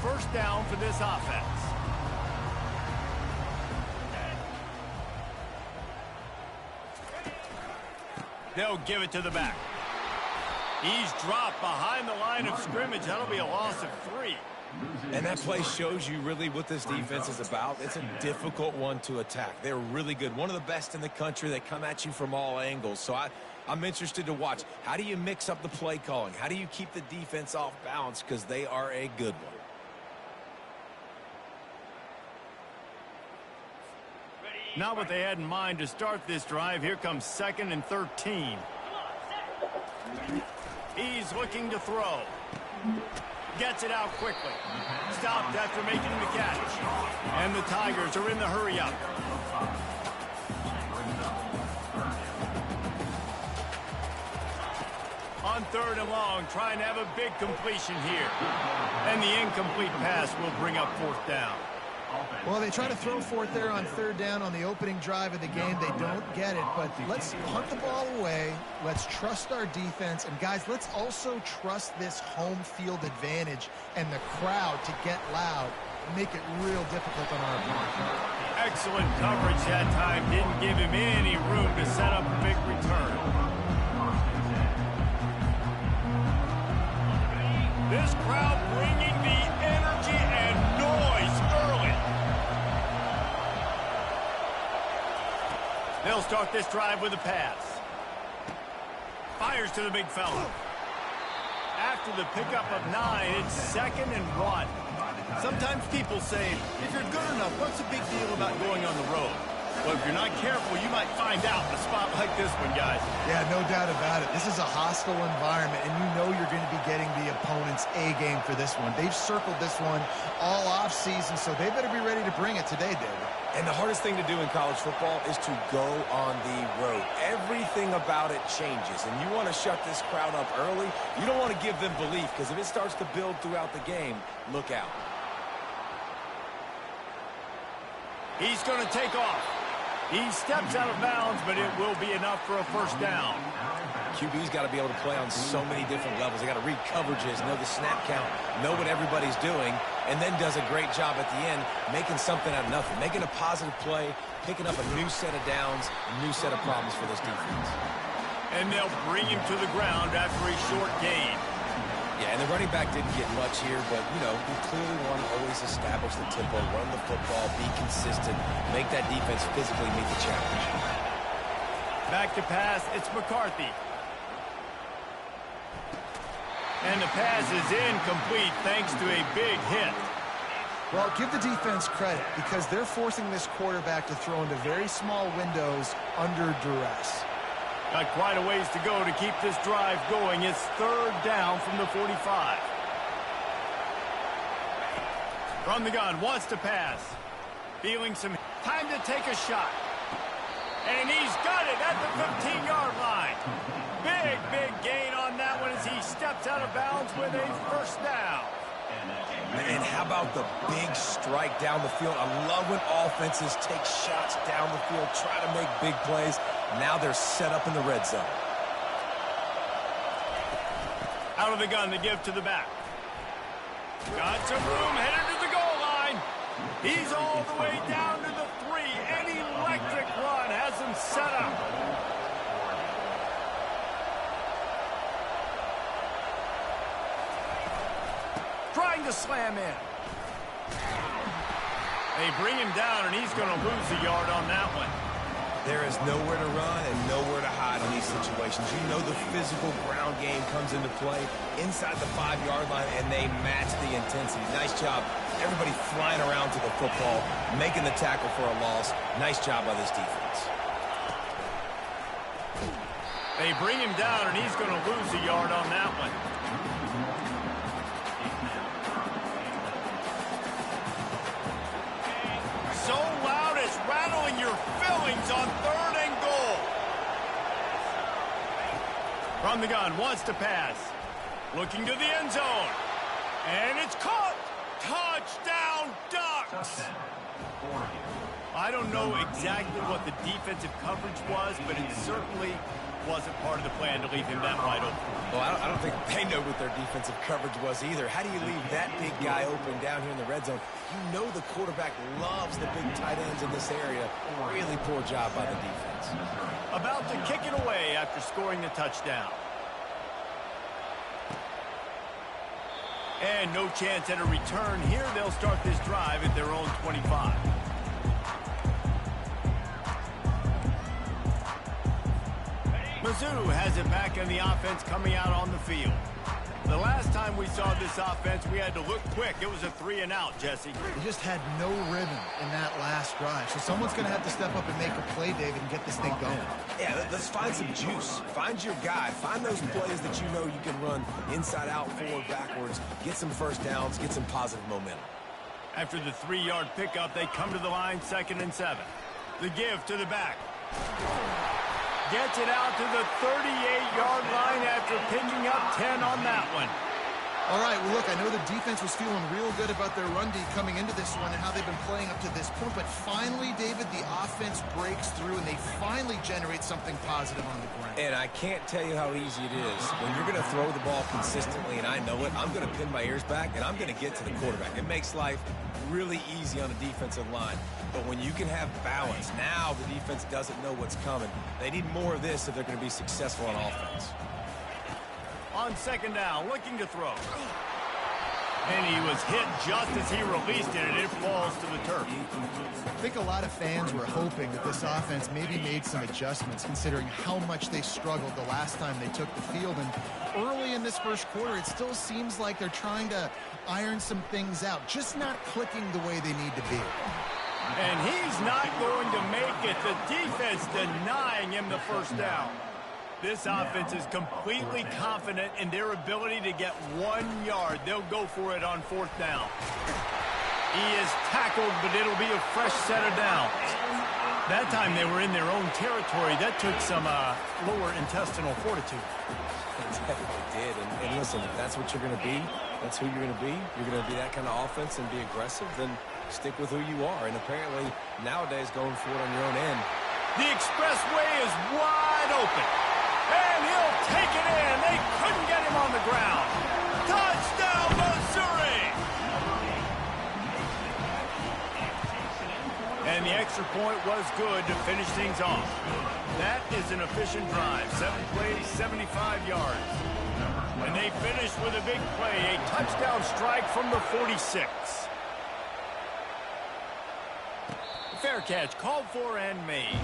first down for this offense. They'll give it to the back. He's dropped behind the line of scrimmage. That'll be a loss of 3. And that play shows you really what this defense is about. It's a difficult one to attack. They're really good. One of the best in the country. They come at you from all angles. So I'm interested to watch. How do you mix up the play calling? How do you keep the defense off balance? Because they are a good one. Not what they had in mind to start this drive. Here comes 2nd and 13. He's looking to throw. Gets it out quickly. Stopped after making the catch. And the Tigers are in the hurry-up. On 3rd and long, trying to have a big completion here. And the incomplete pass will bring up 4th down. Well, they try to throw for it there on 3rd down on the opening drive of the game. They don't get it, but let's punt the ball away. Let's trust our defense. And, guys, let's also trust this home field advantage and the crowd to get loud and make it real difficult on our opponent. Excellent coverage that time. Didn't give him any room to set up a big return. This crowd bringing the energy and noise early. They'll start this drive with a pass. Fires to the big fella. After the pickup of 9, it's 2nd and 1. Sometimes people say, if you're good enough, what's the big deal about going on the road? Well, if you're not careful, you might find out in a spot like this one, guys. Yeah, no doubt about it. This is a hostile environment, and you know you're going to be getting the opponent's A-game for this one. They've circled this one all off-season, so they better be ready to bring it today, David. And the hardest thing to do in college football is to go on the road. Everything about it changes, and you want to shut this crowd up early. You don't want to give them belief, because if it starts to build throughout the game, look out. He's going to take off. He steps out of bounds, but it will be enough for a first down. QB's got to be able to play on so many different levels. They got to read coverages, know the snap count, know what everybody's doing, and then does a great job at the end making something out of nothing, making a positive play, picking up a new set of downs, a new set of problems for this defense. And they'll bring him to the ground after a short gain. Yeah, and the running back didn't get much here, but, you know, we clearly want to always establish the tempo, run the football, be consistent, make that defense physically meet the challenge. Back to pass, it's McCarthy. And the pass is incomplete thanks to a big hit. Well, give the defense credit because they're forcing this quarterback to throw into very small windows under duress. Got quite a ways to go to keep this drive going. It's 3rd down from the 45. From the gun, wants to pass. Feeling some time to take a shot. And he's got it at the 15-yard line. Big gain on that one as he steps out of bounds with a first down. And how about the big strike down the field? I love when offenses take shots down the field, try to make big plays. Now they're set up in the red zone. Out of the gun, the give to the back. Got some room, headed to the goal line. He's all the way down to the 3. An electric run has him set up. Trying to slam in. They bring him down, and he's going to lose a yard on that one. There is nowhere to run and nowhere to hide in these situations. You know the physical ground game comes into play inside the 5-yard line, and they match the intensity. Nice job. Everybody flying around to the football, making the tackle for a loss. Nice job by this defense. They bring him down, and he's going to lose a yard on that one. So loud it's rattling your fillings on 3rd and goal. From the gun, wants to pass. Looking to the end zone. And it's caught. Touchdown, Ducks. I don't know exactly what the defensive coverage was, but it certainly wasn't part of the plan to leave him that wide open. Well, I don't think they know what their defensive coverage was either. How do you leave that big guy open down here in the red zone? You know the quarterback loves the big tight ends in this area. Really poor job by the defense. About to kick it away after scoring the touchdown. And no chance at a return here. They'll start this drive at their own 25. Mizzou has it back in the offense coming out on the field. The last time we saw this offense, we had to look quick. It was a 3-and-out, Jesse. They just had no rhythm in that last drive. So someone's going to have to step up and make a play, David, and get this thing going. Yeah, let's find some juice. Find your guy. Find those plays that you know you can run inside out, forward, backwards. Get some first downs. Get some positive momentum. After the 3-yard pickup, they come to the line, 2nd and 7. The give to the back. Gets it out to the 38-yard line after picking up 10 on that one. All right, well, look, I know the defense was feeling real good about their run D coming into this one and how they've been playing up to this point, but finally, David, the offense breaks through and they finally generate something positive on the ground. And I can't tell you how easy it is. When you're going to throw the ball consistently, and I know it, I'm going to pin my ears back, and I'm going to get to the quarterback. It makes life really easy on the defensive line. But when you can have balance, now the defense doesn't know what's coming. They need more of this if they're going to be successful on offense. On 2nd down, looking to throw. And he was hit just as he released it, and it falls to the turf. I think a lot of fans were hoping that this offense maybe made some adjustments, considering how much they struggled the last time they took the field. And early in this first quarter, it still seems like they're trying to iron some things out, just not clicking the way they need to be. And he's not going to make it. The defense denying him the first down. This offense is completely confident in their ability to get 1 yard. They'll go for it on 4th down. He is tackled, but it'll be a fresh set of downs. That time they were in their own territory. That took some lower intestinal fortitude. It definitely did. And listen, if that's what you're going to be, that's who you're going to be. You're going to be that kind of offense and be aggressive, then stick with who you are. And apparently, nowadays, going for it on your own end. The expressway is wide open. And he'll take it in. They couldn't get him on the ground. Touchdown, Missouri! And the extra point was good to finish things off. That is an efficient drive. 7 plays, 75 yards. And they finished with a big play, a touchdown strike from the 46. Fair catch, called for and made.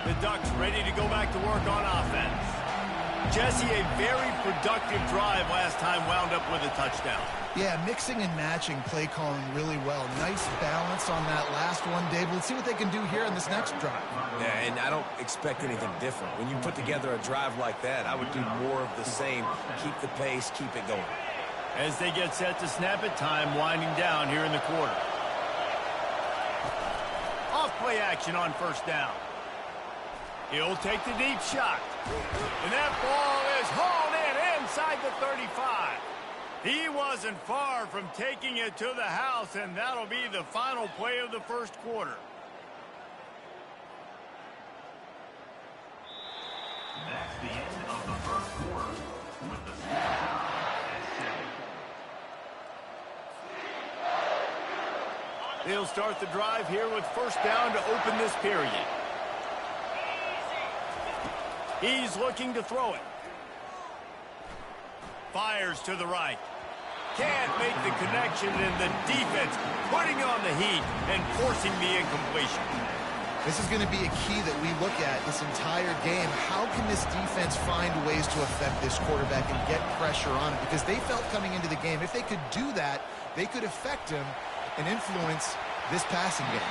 The Ducks ready to go back to work on offense. Jesse, a very productive drive last time, wound up with a touchdown. Yeah, mixing and matching play calling really well. Nice balance on that last one, Dave. Let's see what they can do here in this next drive. Yeah, and I don't expect anything different. When you put together a drive like that, I would do more of the same. Keep the pace, keep it going. As they get set to snap it, time winding down here in the quarter. Off play action on 1st down. He'll take the deep shot. And that ball is hauled in inside the 35. He wasn't far from taking it to the house, and that'll be the final play of the first quarter. That's the end of the first quarter with the score at 7. They'll start the drive here with 1st down to open this period. He's looking to throw it. Fires to the right. Can't make the connection, and the defense putting on the heat and forcing the incompletion. This is going to be a key that we look at this entire game. How can this defense find ways to affect this quarterback and get pressure on him? Because they felt coming into the game, if they could do that, they could affect him and influence this passing game.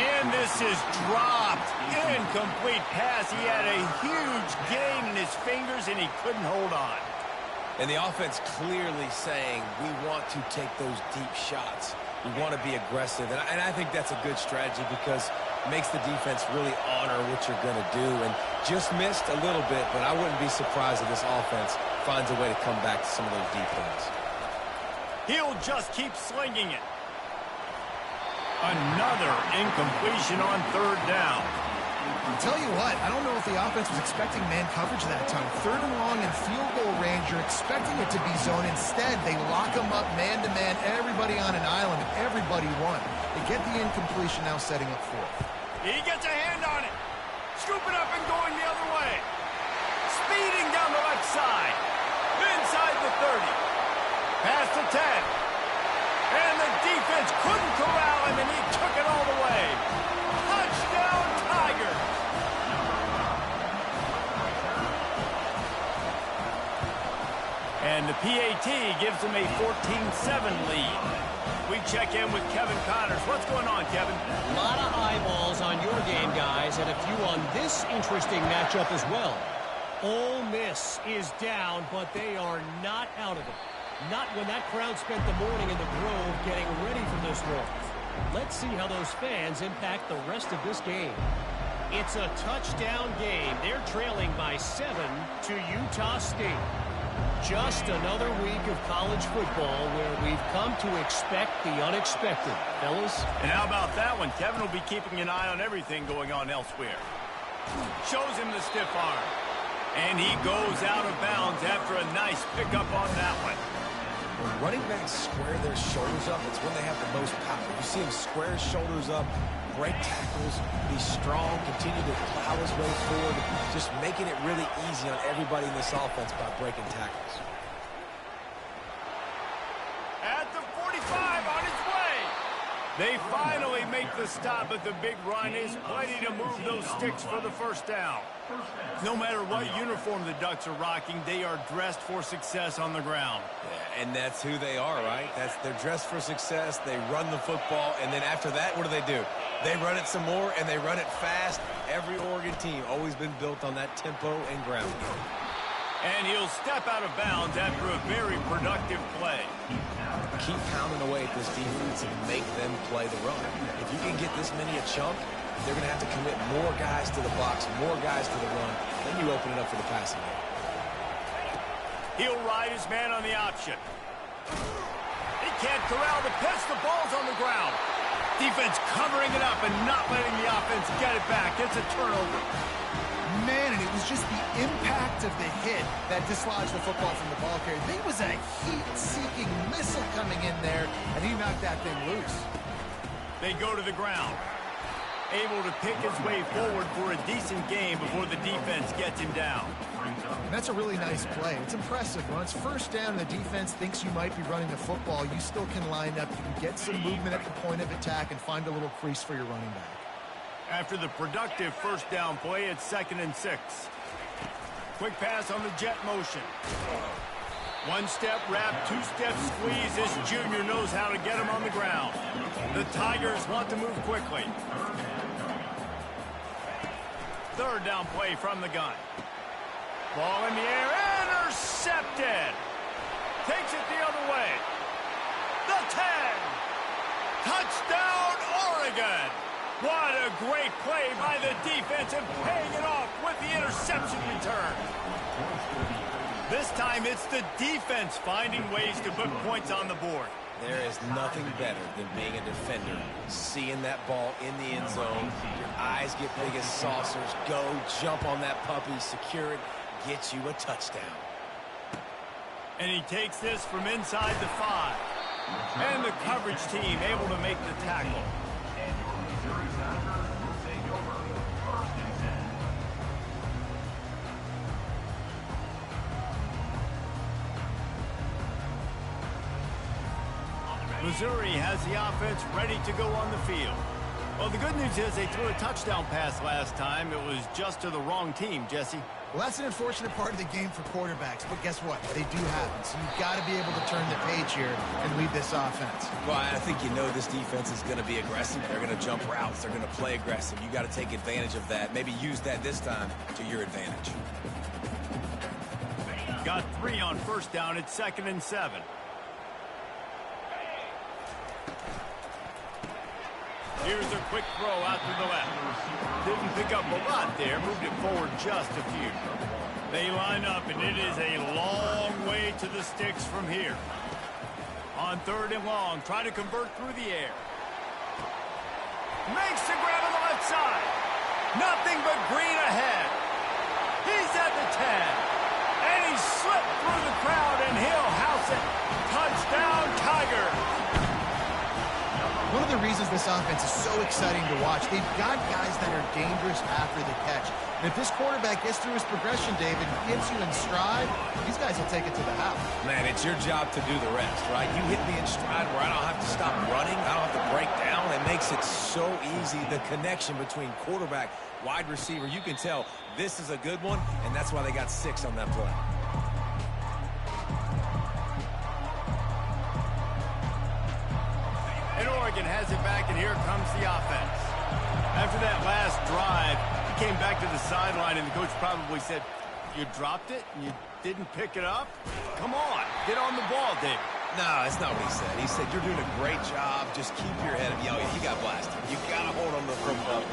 And this is dropped. Incomplete pass. He had a huge gain in his fingers, and he couldn't hold on. And the offense clearly saying, we want to take those deep shots. We want to be aggressive. And I think that's a good strategy because it makes the defense really honor what you're going to do. And just missed a little bit, but I wouldn't be surprised if this offense finds a way to come back to some of those deep things. He'll just keep slinging it. Another incompletion on third down. I'll tell you what, I don't know if the offense was expecting man coverage that time. Third and long and field goal range, you're expecting it to be zone. Instead, they lock them up man-to-man, everybody on an island, and everybody won. They get the incompletion, now setting up fourth. He gets a hand on it. Scooping up and going the other way. Speeding down the left side. Inside the 30. Past the 10. And the defense couldn't corral him, and he took it all the way. Touchdown, Tiger. And the PAT gives them a 14-7 lead. We check in with Kevin Connors. What's going on, Kevin? A lot of eyeballs on your game, guys, and a few on this interesting matchup as well. Ole Miss is down, but they are not out of it. Not when that crowd spent the morning in the Grove getting ready for this one. Let's see how those fans impact the rest of this game. It's a touchdown game. They're trailing by 7 to Utah State. Just another week of college football where we've come to expect the unexpected, fellas. And how about that one? Kevin will be keeping an eye on everything going on elsewhere. Shows him the stiff arm. And he goes out of bounds after a nice pickup on that one. When running backs square their shoulders up, it's when they have the most power. You see him square his shoulders up, break tackles, be strong, continue to plow his way forward, just making it really easy on everybody in this offense by breaking tackles. At the 45, on his way. They finally make the stop, but the big run is plenty to move those sticks for the first down. No matter what uniform the Ducks are rocking, they are dressed for success on the ground. Yeah, and that's who they are, right? They're dressed for success. They run the football, and then after that, what do? They run it some more, and they run it fast. Every Oregon team always been built on that tempo and ground game. And he'll step out of bounds after a very productive play. Keep pounding away at this defense and make them play the run. If you can get this many a chunk, they're going to have to commit more guys to the box, more guys to the run. Then you open it up for the passing game. He'll ride his man on the option. He can't corral the pitch. The ball's on the ground. Defense covering it up and not letting the offense get it back. It's a turnover. Man, and it was just the impact of the hit that dislodged the football from the ball carrier. There was a heat-seeking missile coming in there, and he knocked that thing loose. They go to the ground. Able to pick his way forward for a decent game before the defense gets him down. And that's a really nice play. It's impressive. When it's first down and the defense thinks you might be running the football, you still can line up. You can get some movement at the point of attack and find a little crease for your running back. After the productive first down play, it's 2nd and 6. Quick pass on the jet motion. One step wrap, 2-step squeeze. This junior knows how to get him on the ground. The Tigers want to move quickly. Third down play from the gun. Ball in the air, intercepted. Takes it the other way. The 10. Touchdown, Oregon. What a great play by the defense and paying it off with the interception return. This time it's the defense finding ways to put points on the board. There is nothing better than being a defender, seeing that ball in the end zone. Your eyes get big as saucers. Go, jump on that puppy, secure it, get you a touchdown. And he takes this from inside the 5. And the coverage team able to make the tackle. Missouri has the offense ready to go on the field. Well, the good news is they threw a touchdown pass last time. It was just to the wrong team, Jesse. Well, that's an unfortunate part of the game for quarterbacks, but guess what? They do happen. So you've got to be able to turn the page here and lead this offense. Well, I think you know this defense is going to be aggressive. They're going to jump routes. They're going to play aggressive. You got to take advantage of that. Maybe use that this time to your advantage. Got 3 on first down. It's 2nd and 7. Here's a quick throw out to the left. Didn't pick up a lot there. Moved it forward just a few. They line up, and it is a long way to the sticks from here. On 3rd and long, try to convert through the air. Makes the grab on the left side. Nothing but green ahead. He's at the 10. And he slipped through the crowd, and he'll house it. Touchdown, Tigers. One of the reasons this offense is so exciting to watch, they've got guys that are dangerous after the catch. And if this quarterback gets through his progression, David, and gets you in stride, these guys will take it to the house. Man, it's your job to do the rest, right? You hit me in stride where I don't have to stop running. I don't have to break down. It makes it so easy. The connection between quarterback, wide receiver, you can tell this is a good one, and that's why they got 6 on that play. And Oregon has it back, and here comes the offense. After that last drive, he came back to the sideline, and the coach probably said, you dropped it and you didn't pick it up? Come on, get on the ball, David. No, that's not what he said. He said, you're doing a great job. Just keep your head up. Yo, you got blasted. You got to hold on to the football.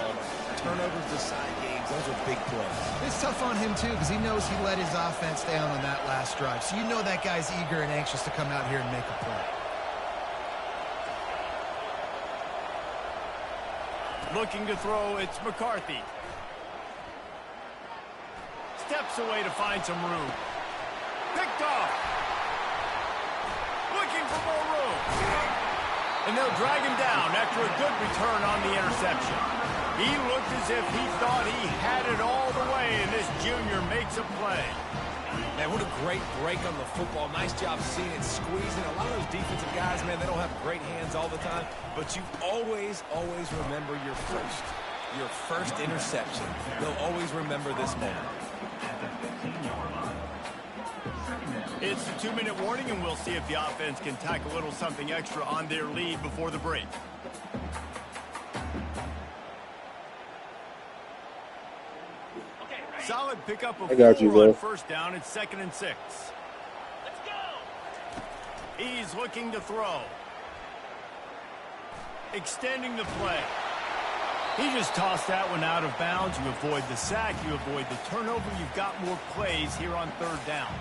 Turnovers decide games. Those are big plays. It's tough on him, too, because he knows he let his offense down on that last drive. So you know that guy's eager and anxious to come out here and make a play. Looking to throw, it's McCarthy. Steps away to find some room. Picked off. Looking for more room. And they'll drag him down after a good return on the interception. He looked as if he thought he had it all the way, and this junior makes a play. Man, what a great break on the football. Nice job seeing it, squeezing. A lot of those defensive guys, man, they don't have great hands all the time, but you always remember your first interception. They'll always remember this moment. It's a 2-minute warning, and we'll see if the offense can tack a little something extra on their lead before the break. Solid pickup of 4 on first down. It's 2nd and 6. Let's go. He's looking to throw. Extending the play. He just tossed that one out of bounds. You avoid the sack. You avoid the turnover. You've got more plays here on 3rd down.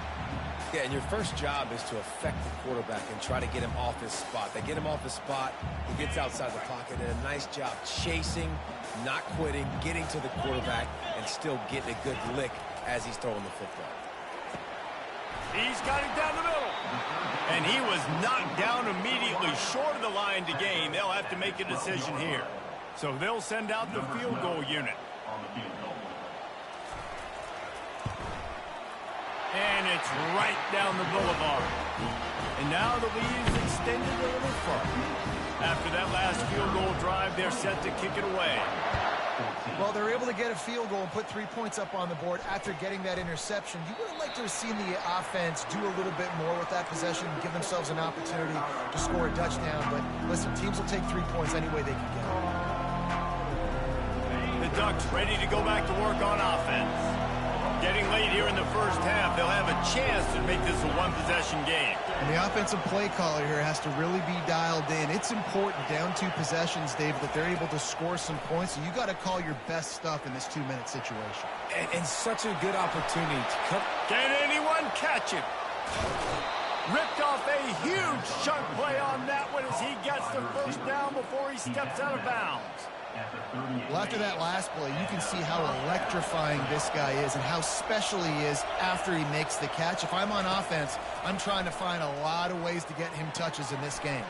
Yeah, and your first job is to affect the quarterback and try to get him off his spot. They get him off his spot. He gets outside the pocket, and a nice job chasing, not quitting, getting to the quarterback, and still getting a good lick as he's throwing the football. He's got it down the middle. And he was knocked down immediately short of the line to gain. They'll have to make a decision here. So they'll send out the field goal unit. And it's right down the boulevard. And now the lead is extended a little further. After that last field goal drive, they're set to kick it away. Well, they're able to get a field goal and put 3 points up on the board after getting that interception. You would have liked to have seen the offense do a little bit more with that possession, give themselves an opportunity to score a touchdown. But listen, teams will take 3 points any way they can get it. The Ducks ready to go back to work on offense. Getting late here in the first half, they'll have a chance to make this a one-possession game. And the offensive play caller here has to really be dialed in. It's important down 2 possessions, David, that they're able to score some points. So you got to call your best stuff in this 2-minute situation. And such a good opportunity to come. Can anyone catch him? Ripped off a huge chunk play on that one as he gets the first down before he steps out of bounds. Well, after that last play, you can see how electrifying this guy is and how special he is after he makes the catch. If I'm on offense, I'm trying to find a lot of ways to get him touches in this game.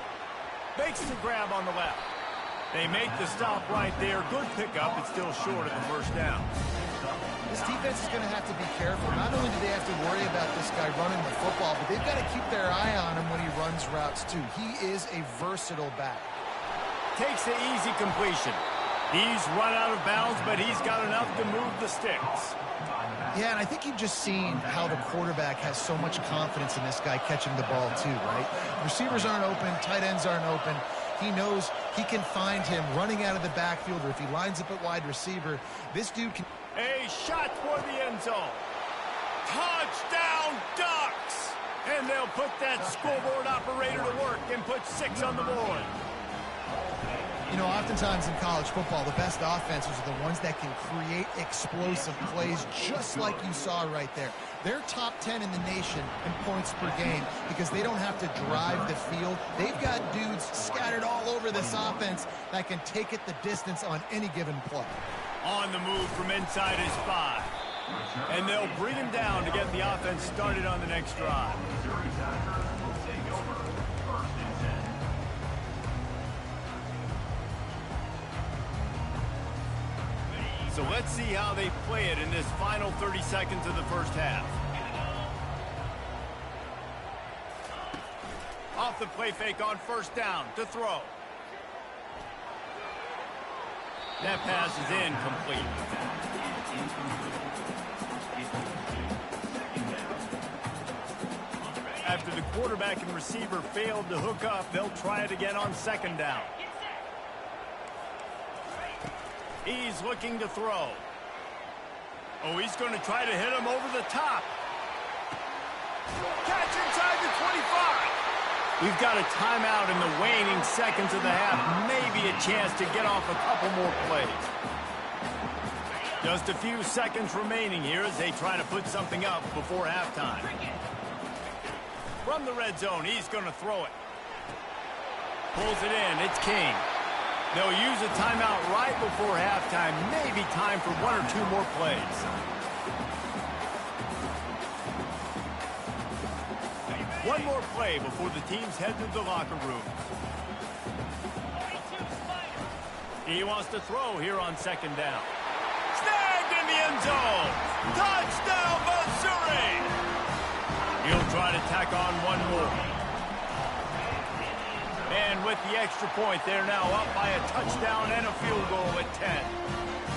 Makes the grab on the left. They make the stop right there. Good pickup. It's still short of the first down. This defense is going to have to be careful. Not only do they have to worry about this guy running the football, but they've got to keep their eye on him when he runs routes too. He is a versatile back. Takes the easy completion. He's run out of bounds, but he's got enough to move the sticks. Yeah, and I think you've just seen how the quarterback has so much confidence in this guy catching the ball too, right? Receivers aren't open, tight ends aren't open. He knows he can find him running out of the backfield, or if he lines up at wide receiver, this dude can... A shot for the end zone. Touchdown, Ducks! And they'll put that scoreboard operator to work and put 6 on the board. You know, oftentimes in college football, the best offenses are the ones that can create explosive plays, just like you saw right there. They're top 10 in the nation in points per game because they don't have to drive the field. They've got dudes scattered all over this offense that can take it the distance on any given play. On the move from inside his 5. And they'll bring him down to get the offense started on the next drive. So let's see how they play it in this final 30 seconds of the first half. Off the play fake on first down to throw. That pass is incomplete. After the quarterback and receiver failed to hook up, they'll try it again on second down. He's looking to throw. Oh, he's going to try to hit him over the top. Catch inside the 25. We've got a timeout in the waning seconds of the half. Maybe a chance to get off a couple more plays. Just a few seconds remaining here as they try to put something up before halftime. From the red zone, he's going to throw it. Pulls it in. It's King. They'll use a timeout right before halftime. Maybe time for one or two more plays. One more play before the teams head to the locker room. He wants to throw here on second down. Snagged in the end zone. Touchdown, Missouri. He'll try to tack on one more. And with the extra point, they're now up by a touchdown and a field goal at 10.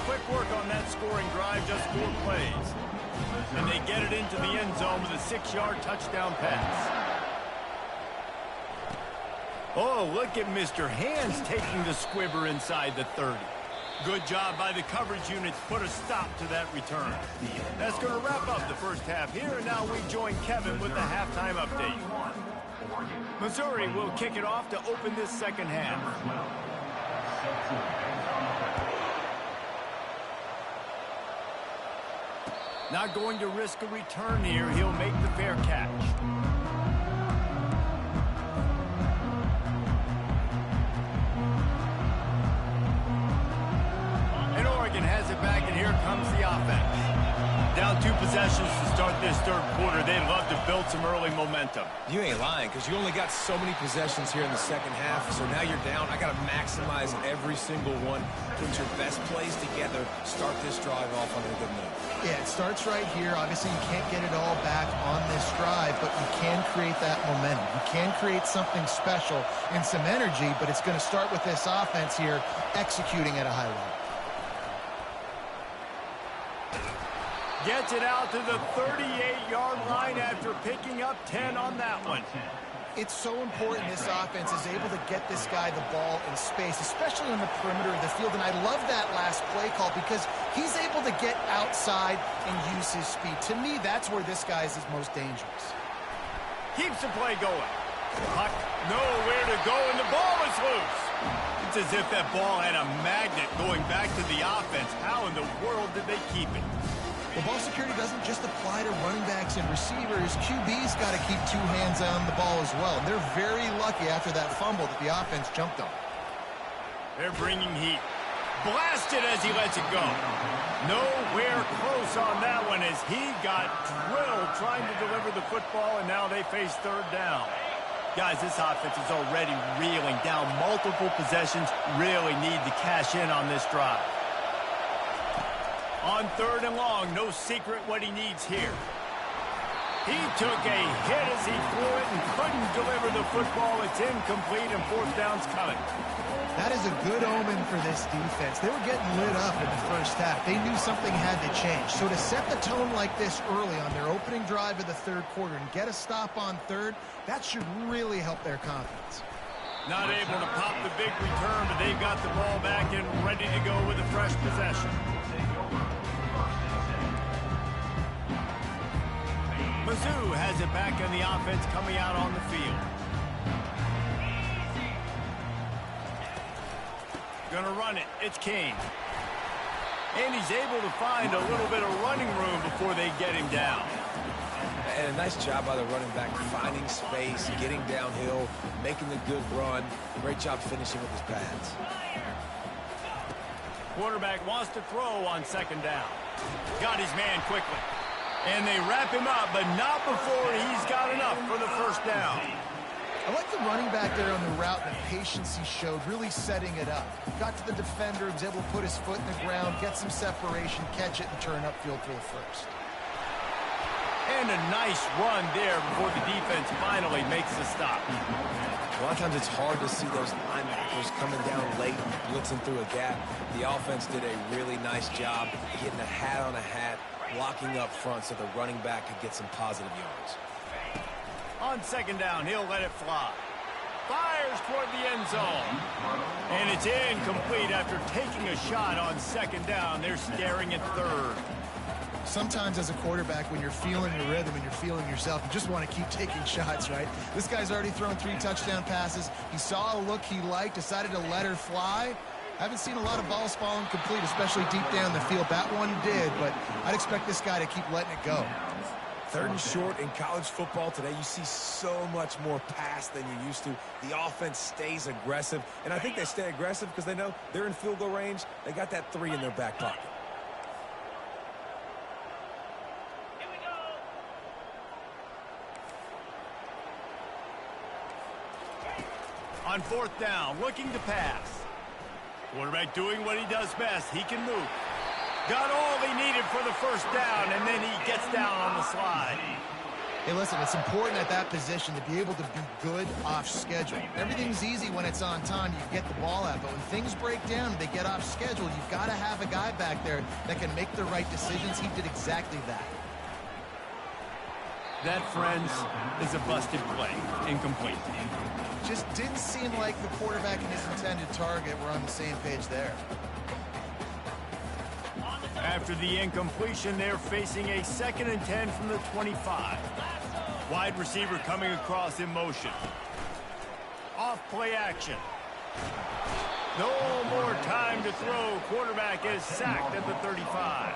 Quick work on that scoring drive, just 4 plays. And they get it into the end zone with a 6-yard touchdown pass. Oh, look at Mr. Hands taking the squibber inside the 30. Good job by the coverage units. Put a stop to that return. That's going to wrap up the first half here, and now we join Kevin with the halftime update. Missouri will kick it off to open this second half. Not going to risk a return here. He'll make the fair catch. And Oregon has it back, and here comes the offense. Down 2 possessions to start this third quarter. They'd love to build some early momentum. You ain't lying, because you only got so many possessions here in the second half, so now you're down. I got to maximize every single one. Put your best plays together. Start this drive off on a good note. Yeah, it starts right here. Obviously, you can't get it all back on this drive, but you can create that momentum. You can create something special and some energy, but it's going to start with this offense here executing at a high level. Gets it out to the 38-yard line after picking up 10 on that one. It's so important this offense is able to get this guy the ball in space, especially on the perimeter of the field. And I love that last play call because he's able to get outside and use his speed. To me, that's where this guy is his most dangerous. Keeps the play going. Puck nowhere to go, and the ball is loose. It's as if that ball had a magnet going back to the offense. How in the world did they keep it? Well, ball security doesn't just apply to running backs and receivers. QB's got to keep 2 hands on the ball as well. And they're very lucky after that fumble that the offense jumped on. They're bringing heat. Blasted as he lets it go. Nowhere close on that one as he got drilled trying to deliver the football, and now they face third down. Guys, this offense is already reeling down multiple possessions. Really need to cash in on this drive. On third and long, no secret what he needs here. He took a hit as he threw it and couldn't deliver the football. It's incomplete, and fourth down's coming. That is a good omen for this defense. They were getting lit up in the first half. They knew something had to change. So to set the tone like this early on their opening drive of the third quarter and get a stop on third, that should really help their confidence. Not able to pop the big return, but they've got the ball back and ready to go with a fresh possession. Mizzou has it back in the offense coming out on the field. Gonna run it. It's King. And he's able to find a little bit of running room before they get him down. And a nice job by the running back, finding space, getting downhill, making the good run. Great job finishing with his pads. Quarterback wants to throw on second down. Got his man quickly. And they wrap him up, but not before he's got enough for the first down. I like the running back there on the route and the patience he showed, really setting it up. Got to the defender, was able to put his foot in the ground, get some separation, catch it, and turn upfield for the first. And a nice run there before the defense finally makes the stop. A lot of times it's hard to see those linebackers coming down late, blitzing through a gap. The offense did a really nice job getting a hat on a hat, blocking up front so the running back could get some positive yards. On second down, he'll let it fly. Fires toward the end zone. And it's incomplete after taking a shot on second down. They're staring at third. Sometimes as a quarterback, when you're feeling the rhythm and you're feeling yourself, you just want to keep taking shots, right? This guy's already thrown 3 touchdown passes. He saw a look he liked, decided to let her fly. Haven't seen a lot of balls falling complete, especially deep down the field. That one did, but I'd expect this guy to keep letting it go. Third and short in college football today, you see so much more pass than you used to. The offense stays aggressive, and I think they stay aggressive because they know they're in field goal range. They got that 3 in their back pocket. On fourth down, looking to pass. Quarterback doing what he does best. He can move. Got all he needed for the first down, and then he gets down on the slide. Hey, listen, it's important at that position to be able to be good off schedule. Everything's easy when it's on time. You get the ball out, but when things break down, they get off schedule. You've got to have a guy back there that can make the right decisions. He did exactly that. That, friends, is a busted play. Incomplete. Just didn't seem like the quarterback and his intended target were on the same page there. After the incompletion, they're facing a 2nd and 10 from the 25. Wide receiver coming across in motion. Off play action. No more time to throw. Quarterback is sacked at the 35.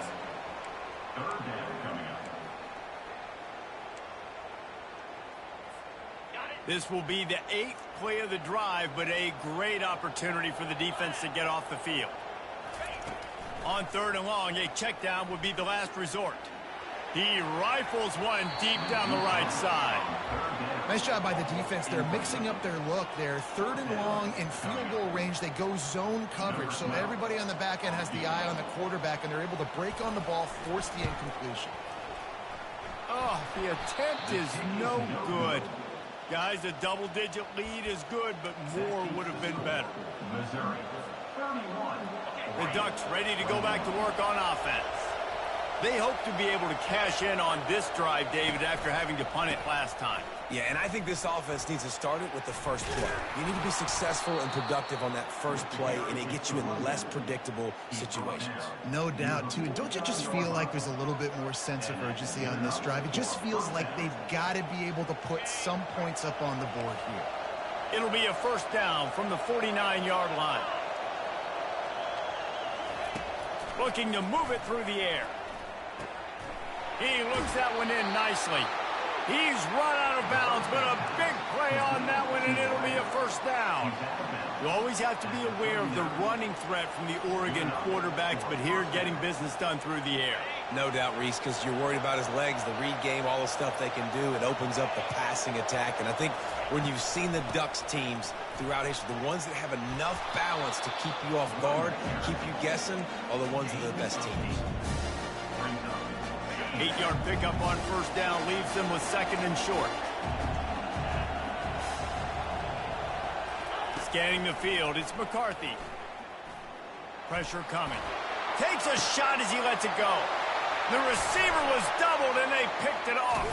This will be the 8th play of the drive, but a great opportunity for the defense to get off the field. On third and long, a check down would be the last resort. He rifles one deep down the right side. Nice job by the defense. They're mixing up their look there. Third and long in field goal range. They go zone coverage. So everybody on the back end has the eye on the quarterback, and they're able to break on the ball, force the incompletion. Oh, the attempt is no good. Guys, a double-digit lead is good, but more would have been better. Missouri, 31. The Ducks ready to go back to work on offense. They hope to be able to cash in on this drive, David, after having to punt it last time. Yeah, and I think this offense needs to start it with the first play. You need to be successful and productive on that first play, and it gets you in less predictable situations. No doubt, too. And don't you just feel like there's a little bit more sense of urgency on this drive? It just feels like they've got to be able to put some points up on the board here. It'll be a first down from the 49-yard line. Looking to move it through the air. He looks that one in nicely. He's run out of bounds, but a big play on that one, and it'll be a first down. You always have to be aware of the running threat from the Oregon quarterbacks, but here getting business done through the air. No doubt, Reese, because you're worried about his legs, the read game, all the stuff they can do. It opens up the passing attack, and I think when you've seen the Ducks teams throughout history, the ones that have enough balance to keep you off guard, keep you guessing, are the ones that are the best teams. 8-yard pickup on first down leaves them with 2nd and short. Scanning the field, it's McCarthy. Pressure coming. Takes a shot as he lets it go. The receiver was doubled and they picked it off.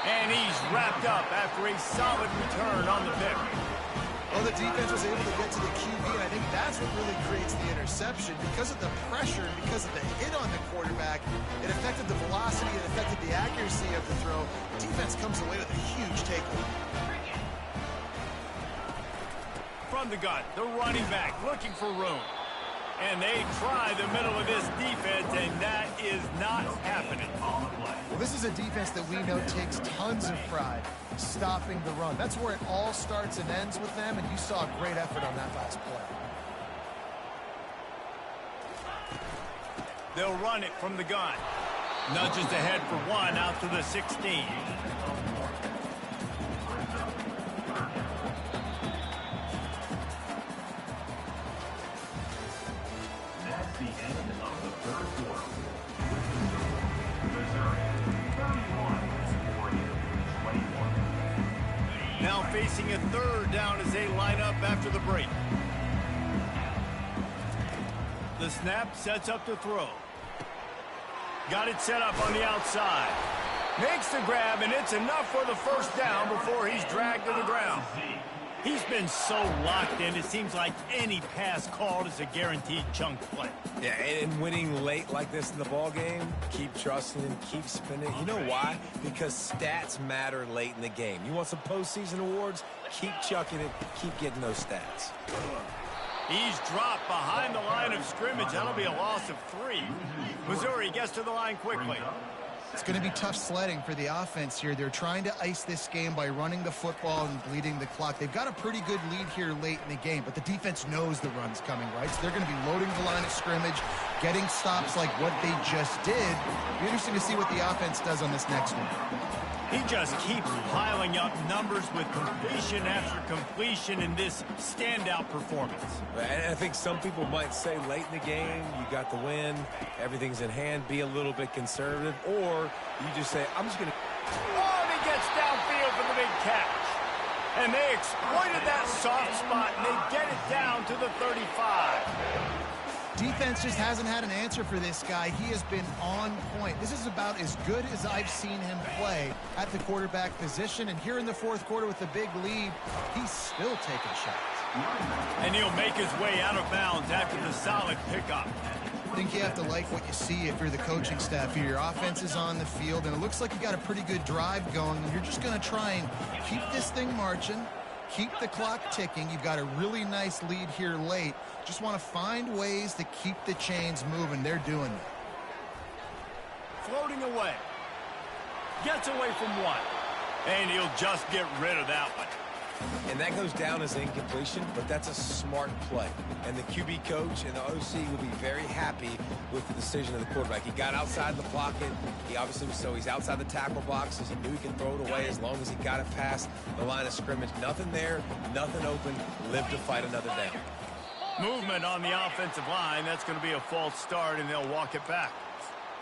And he's wrapped up after a solid return on the pick. Well, the defense was able to get to the QB, and I think that's what really creates the interception. Because of the pressure and because of the hit on the quarterback, it affected the velocity, it affected the accuracy of the throw. Defense comes away with a huge takeaway. From the gun, the running back looking for room. And they try the middle of this defense, and that is not happening. Well, this is a defense that we know takes tons of pride stopping the run. That's where it all starts and ends with them, and you saw a great effort on that last play. They'll run it from the gun. Nudges ahead for one out to the 16. That's the end of the third quarter. Missouri 31, Oregon 21. Now facing a third down as they line up after the break. The snap sets up to throw. Got it set up on the outside. Makes the grab, and it's enough for the first down before he's dragged to the ground. He's been so locked in, it seems like any pass called is a guaranteed chunk play. Yeah, and winning late like this in the ball game, keep trusting him, keep spinning. You know why? Because stats matter late in the game. You want some postseason awards? Keep chucking it, keep getting those stats. He's dropped behind the line of scrimmage. That'll be a loss of 3. Missouri gets to the line quickly. It's going to be tough sledding for the offense here. They're trying to ice this game by running the football and bleeding the clock. They've got a pretty good lead here late in the game, but the defense knows the run's coming, right? So they're going to be loading the line of scrimmage, getting stops like what they just did. It'll be interesting to see what the offense does on this next one. He just keeps piling up numbers with completion after completion in this standout performance. And I think some people might say late in the game, you got the win, everything's in hand, be a little bit conservative, or you just say, I'm just going to... Oh, and he gets downfield for the big catch. And they exploited that soft spot, and they get it down to the 35. Defense just hasn't had an answer for this guy. He has been on point. This is about as good as I've seen him play at the quarterback position. And here in the fourth quarter with the big lead, he's still taking shots. And he'll make his way out of bounds after the solid pickup. I think you have to like what you see if you're the coaching staff here. Your offense is on the field, and it looks like you got a pretty good drive going. And you're just going to try and keep this thing marching, keep the clock ticking. You've got a really nice lead here late. Just want to find ways to keep the chains moving. They're doing it. Floating away. Gets away from one. And he'll just get rid of that one. And that goes down as incompletion, but that's a smart play. And the QB coach and the OC will be very happy with the decision of the quarterback. He got outside the pocket. He obviously was, so he's outside the tackle boxes. He knew he could throw it away as long as he got it past the line of scrimmage. Nothing there, nothing open. Live to fight another down. Movement on the offensive line. That's going to be a false start, and they'll walk it back.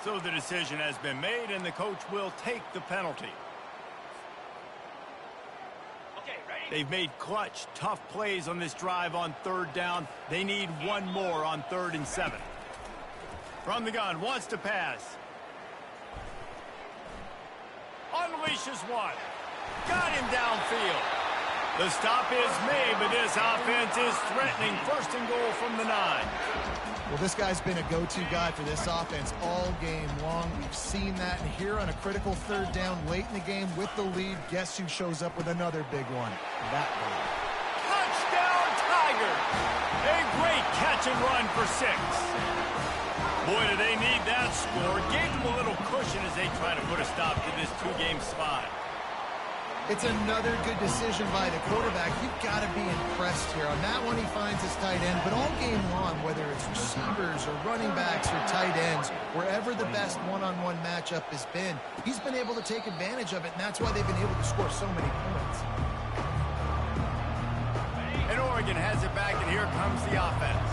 So the decision has been made, and the coach will take the penalty. They've made clutch, tough plays on this drive on third down. They need one more on 3rd and 7. From the gun, wants to pass. Unleashes one. Got him downfield. The stop is made, but this offense is threatening. 1st and goal from the 9. Well, this guy's been a go-to guy for this offense all game long. We've seen that, and here on a critical 3rd down late in the game with the lead, guess who shows up with another big one? That one. Touchdown, Tigers! A great catch and run for 6. Boy, do they need that score. Gave them a little cushion as they try to put a stop to this 2-game slide. It's another good decision by the quarterback. You've got to be impressed here. On that one, he finds his tight end. But all game long, whether it's receivers or running backs or tight ends, wherever the best one-on-one matchup has been, he's been able to take advantage of it, and that's why they've been able to score so many points. And Oregon has it back, and here comes the offense.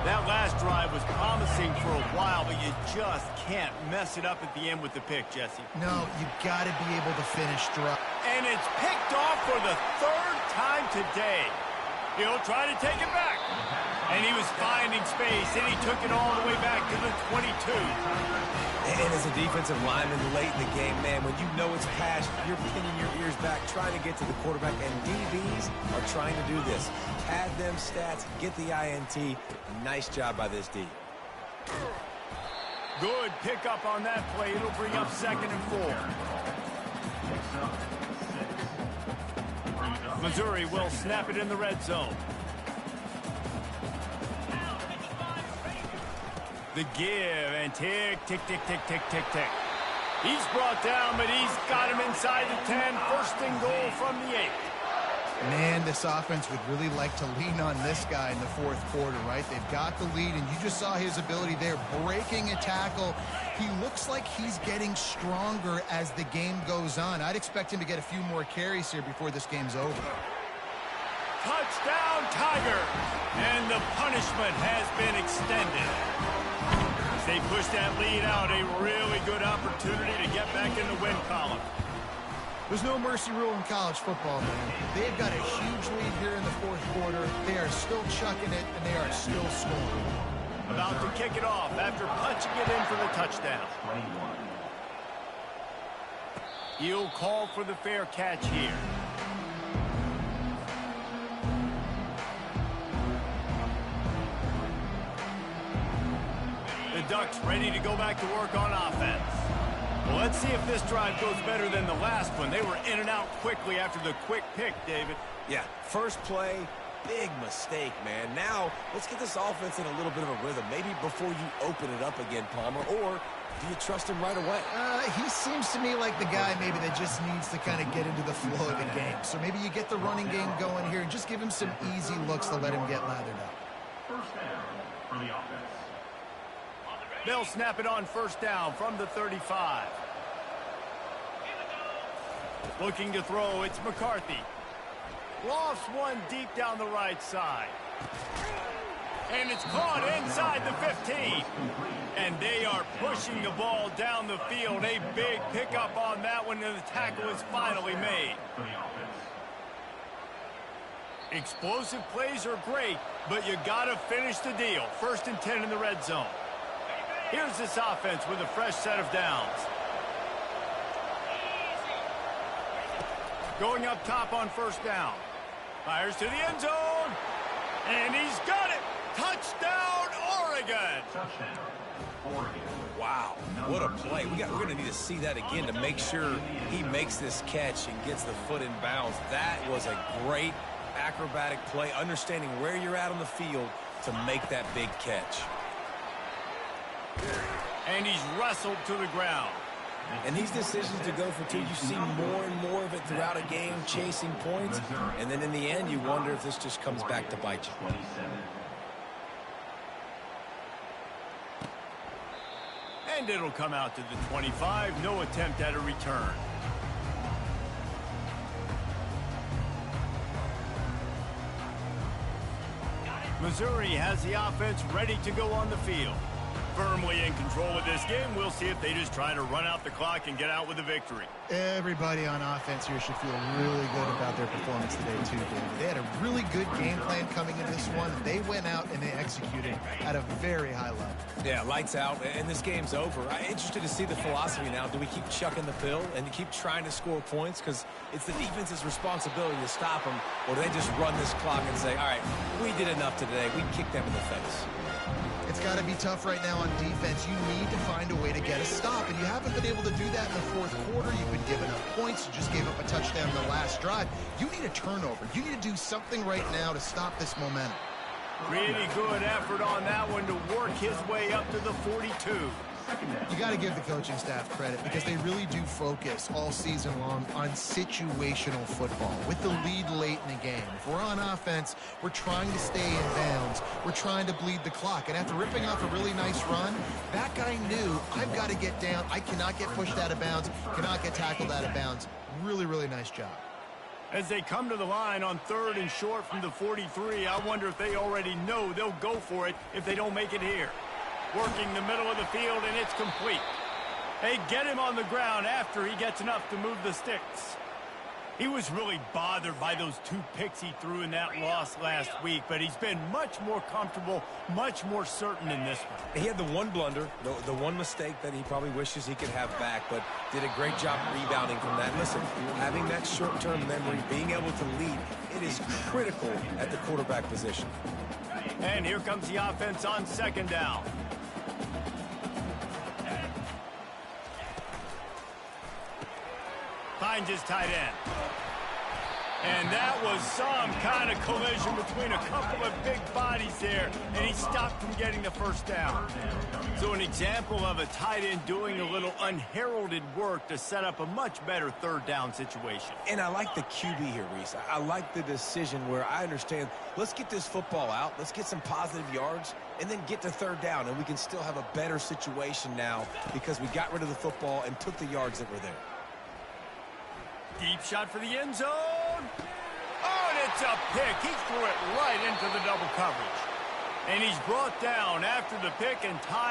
That last drive was promising for a while, but you just can't mess it up at the end with the pick, Jesse. No, you've got to be able to finish strong. And it's picked off for the 3rd time today. He'll try to take it back. And he was finding space, and he took it all the way back to the 22. And as a defensive lineman late in the game, man, when you know it's passed, you're pinning your ears back, trying to get to the quarterback, and DBs are trying to do this. Pad them stats, get the INT. Nice job by this D. Good pickup on that play. It'll bring up 2nd and 4. Missouri will snap it in the red zone. The give and tick, tick, tick, tick, tick, tick, tick. He's brought down, but he's got him inside the 10. First and goal from the 8. Man, this offense would really like to lean on this guy in the fourth quarter, right? They've got the lead, and you just saw his ability there, breaking a tackle. He looks like he's getting stronger as the game goes on. I'd expect him to get a few more carries here before this game's over. Touchdown, Tiger! And the punishment has been extended. As they push that lead out, a really good opportunity to get back in the win column. There's no mercy rule in college football, man. They've got a huge lead here in the fourth quarter. They are still chucking it, and they are still scoring. About to kick it off after punching it in for the touchdown. 21. He'll call for the fair catch here. The Ducks ready to go back to work on offense. Well, let's see if this drive goes better than the last one. They were in and out quickly after the quick pick, David. Yeah, first play, big mistake, man. Now, let's get this offense in a little bit of a rhythm. Maybe before you open it up again, Palmer, or do you trust him right away? He seems to me like the guy maybe that just needs to kind of get into the flow of the game. So maybe you get the running game going here and just give him some easy looks to let him get lathered up. First down for the offense. They'll snap it on first down from the 35. Looking to throw, it's McCarthy. Lofts one deep down the right side. And it's caught inside the 15. And they are pushing the ball down the field. A big pickup on that one, and the tackle is finally made. Explosive plays are great, but you got to finish the deal. First and 10 in the red zone. Here's this offense with a fresh set of downs. Going up top on first down. Fires to the end zone. And he's got it. Touchdown, Oregon. Touchdown, Oregon. Wow, what a play. We're going to need to see that again to make sure he makes this catch and gets the foot in bounds. That was a great acrobatic play, understanding where you're at on the field to make that big catch. And he's wrestled to the ground. And these decisions to go for two, you see more and more of it throughout a game, chasing points. And then in the end, you wonder if this just comes back to bite you. 27. And it'll come out to the 25. No attempt at a return. Missouri has the offense ready to go on the field. Firmly in control of this game. We'll see if they just try to run out the clock and get out with a victory. Everybody on offense here should feel really good about their performance today, too, David. They had a really good game plan coming into this one. They went out and they executed at a very high level. Yeah, lights out, and this game's over. I'm interested to see the philosophy now. Do we keep chucking the pill and keep trying to score points? Because it's the defense's responsibility to stop them, or do they just run this clock and say, all right, we did enough today. We kicked them in the face. It's got to be tough right now on defense. You need to find a way to get a stop, and you haven't been able to do that in the fourth quarter. You've been giving up points. You just gave up a touchdown in the last drive. You need a turnover. You need to do something right now to stop this momentum. Really good effort on that one to work his way up to the 42. You got to give the coaching staff credit because they really do focus all season long on situational football with the lead late in the game. If we're on offense, we're trying to stay in bounds. We're trying to bleed the clock. And after ripping off a really nice run, that guy knew, I've got to get down. I cannot get pushed out of bounds, cannot get tackled out of bounds. Really, really nice job. As they come to the line on third and short from the 43, I wonder if they already know they'll go for it if they don't make it here. Working the middle of the field, and it's complete. They get him on the ground after he gets enough to move the sticks. He was really bothered by those two picks he threw in that loss last week, but he's been much more comfortable, much more certain in this one. He had the one blunder, the one mistake that he probably wishes he could have back, but did a great job rebounding from that. Listen, having that short-term memory, being able to lead, it is critical at the quarterback position. And here comes the offense on second down. Finds his tight end. And that was some kind of collision between a couple of big bodies there, and he stopped from getting the first down. So an example of a tight end doing a little unheralded work to set up a much better third down situation. And I like the QB here, Reese. I like the decision where I understand, let's get this football out, let's get some positive yards, and then get to third down, and we can still have a better situation now because we got rid of the football and took the yards that were there. Deep shot for the end zone. Oh, and it's a pick. He threw it right into the double coverage. And he's brought down after the pick, and time